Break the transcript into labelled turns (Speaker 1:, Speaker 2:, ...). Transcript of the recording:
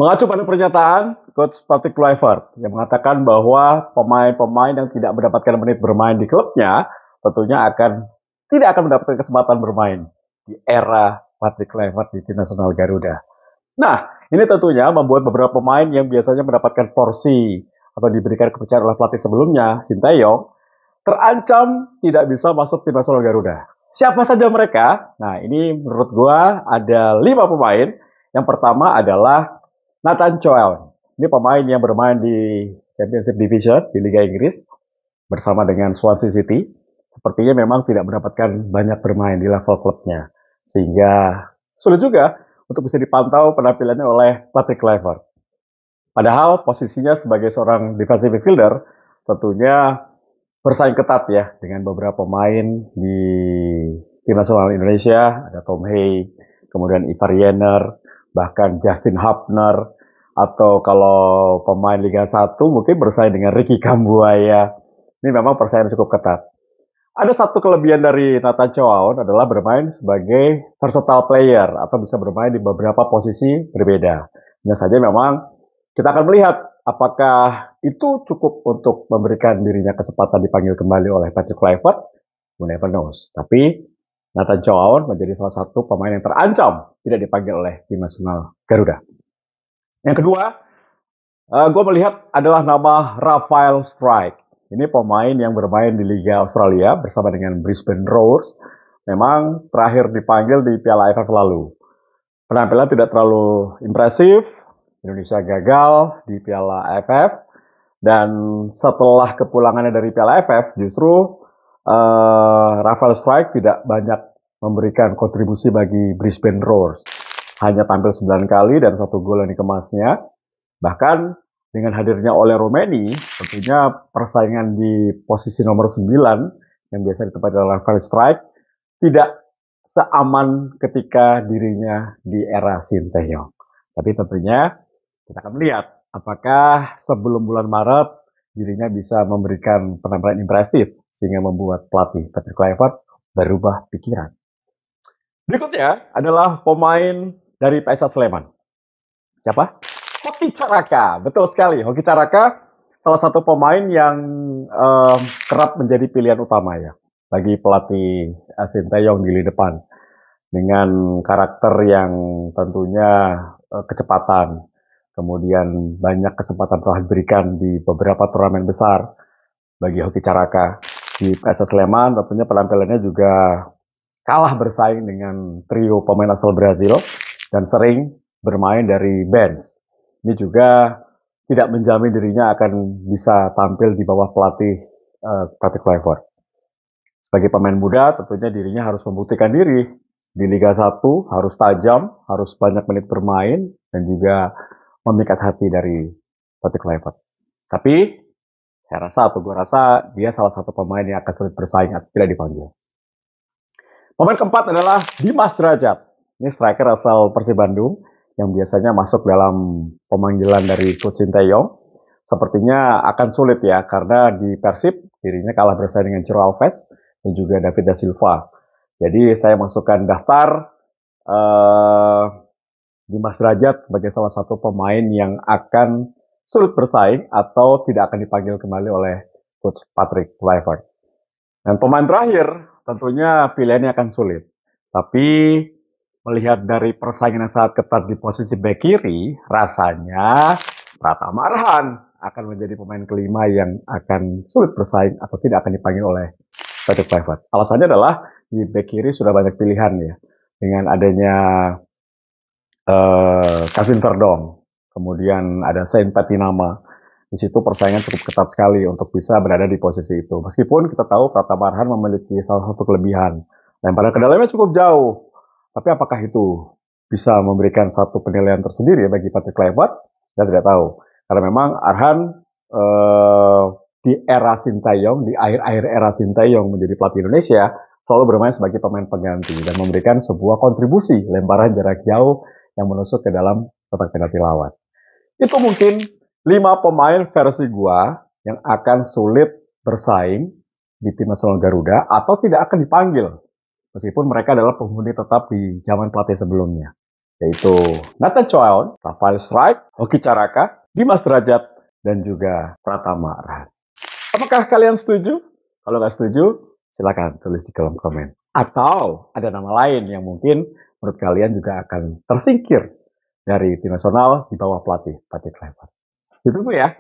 Speaker 1: Mengacu pada pernyataan Coach Patrick Kluivert yang mengatakan bahwa pemain-pemain yang tidak mendapatkan menit bermain di klubnya tentunya tidak akan mendapatkan kesempatan bermain di era Patrick Kluivert di tim nasional Garuda. Nah, ini tentunya membuat beberapa pemain yang biasanya mendapatkan porsi atau diberikan kepercayaan oleh pelatih sebelumnya, Sinteyong, terancam tidak bisa masuk tim nasional Garuda. Siapa saja mereka? Nah, ini menurut gua ada 5 pemain. Yang pertama adalah Nathan Choel. Ini pemain yang bermain di Championship Division di Liga Inggris bersama dengan Swansea City. Sepertinya memang tidak mendapatkan banyak bermain di level klubnya. Sehingga sulit juga untuk bisa dipantau penampilannya oleh Patrick Kluivert. Padahal posisinya sebagai seorang defensive midfielder tentunya bersaing ketat ya dengan beberapa pemain di tim nasional Indonesia, ada Tom Hay, kemudian Ivar Jenner, bahkan Justin Hubner, atau kalau pemain Liga 1 mungkin bersaing dengan Ricky Kambuaya. Ini memang persaingan cukup ketat. Ada satu kelebihan dari Nathan Chow adalah bermain sebagai versatile player atau bisa bermain di beberapa posisi berbeda. Hanya saja memang kita akan melihat apakah itu cukup untuk memberikan dirinya kesempatan dipanggil kembali oleh Patrick Kluivert. Who never knows. Tapi Nathan Chow menjadi salah satu pemain yang terancam tidak dipanggil oleh tim nasional Garuda. Yang kedua, gue melihat adalah nama Rafael Strijk. Ini pemain yang bermain di Liga Australia bersama dengan Brisbane Roars. Memang terakhir dipanggil di Piala AFF lalu. Penampilan tidak terlalu impresif. Indonesia gagal di Piala AFF. Dan setelah kepulangannya dari Piala AFF, justru Rafael Strijk tidak banyak memberikan kontribusi bagi Brisbane Roars. Hanya tampil 9 kali dan 1 gol yang dikemasnya. Bahkan dengan hadirnya Ole Romeni, tentunya persaingan di posisi nomor 9 yang biasa ditempati oleh Rafael Strijk tidak seaman ketika dirinya di era Sinteyong. Tapi tentunya kita akan melihat apakah sebelum bulan Maret dirinya bisa memberikan penampilan impresif sehingga membuat pelatih Patrick Kluivert berubah pikiran. Berikutnya adalah pemain dari PSS Sleman. Siapa? Hoki Caraka, betul sekali. Hoki Caraka salah satu pemain yang kerap menjadi pilihan utama ya bagi pelatih Sinteyong di lini depan dengan karakter yang tentunya kecepatan, kemudian banyak kesempatan telah diberikan di beberapa turnamen besar bagi Hoki Caraka di PSS Sleman. Tentunya penampilannya juga kalah bersaing dengan trio pemain asal Brazil dan sering bermain dari bench. Ini juga tidak menjamin dirinya akan bisa tampil di bawah pelatih Patrick Kluivert. Sebagai pemain muda, tentunya dirinya harus membuktikan diri di Liga 1, harus tajam, harus banyak menit bermain, dan juga memikat hati dari Patrick Kluivert. Tapi, saya rasa atau gue rasa dia salah satu pemain yang akan sulit bersaing atau tidak dipanggil. Pemain keempat adalah Dimas Derajat. Ini striker asal Persib Bandung yang biasanya masuk dalam pemanggilan dari Coach Sinteyong. Sepertinya akan sulit ya, karena di Persib dirinya kalah bersaing dengan Ciro Alves dan juga David da Silva. Jadi saya masukkan daftar Dimas Derajat sebagai salah satu pemain yang akan sulit bersaing atau tidak akan dipanggil kembali oleh Coach Patrick Kluivert. Dan pemain terakhir tentunya pilihannya akan sulit. Tapi melihat dari persaingan yang sangat ketat di posisi bek kiri, rasanya Pratama Arhan akan menjadi pemain kelima yang akan sulit bersaing atau tidak akan dipanggil oleh Patrick Kluivert. Alasannya adalah di bek kiri sudah banyak pilihan ya, dengan adanya Calvin Verdong, kemudian ada Saint Patinama. Di situ persaingan cukup ketat sekali untuk bisa berada di posisi itu. Meskipun kita tahu Pratama Arhan memiliki salah satu kelebihan, lemparan ke dalamnya cukup jauh. Tapi apakah itu bisa memberikan satu penilaian tersendiri bagi Patrick Kluivert? Saya tidak tahu. Karena memang Arhan di era Sinteyong, di akhir-akhir era Sinteyong menjadi pelatih Indonesia, selalu bermain sebagai pemain pengganti dan memberikan sebuah kontribusi lemparan jarak jauh yang menusuk ke dalam kotak penalti lawan. Itu mungkin 5 pemain versi gua yang akan sulit bersaing di tim nasional Garuda atau tidak akan dipanggil. Meskipun mereka adalah penghuni tetap di zaman pelatih sebelumnya. yaitu Nathan Choaon, Rafael Strike, Hoki Caraka, Dimas Derajat, dan juga Pratama Arhan. Apakah kalian setuju? Kalau nggak setuju, silakan tulis di kolom komen. Atau ada nama lain yang mungkin menurut kalian juga akan tersingkir dari tim nasional di bawah pelatih Clivert. Ditunggu ya.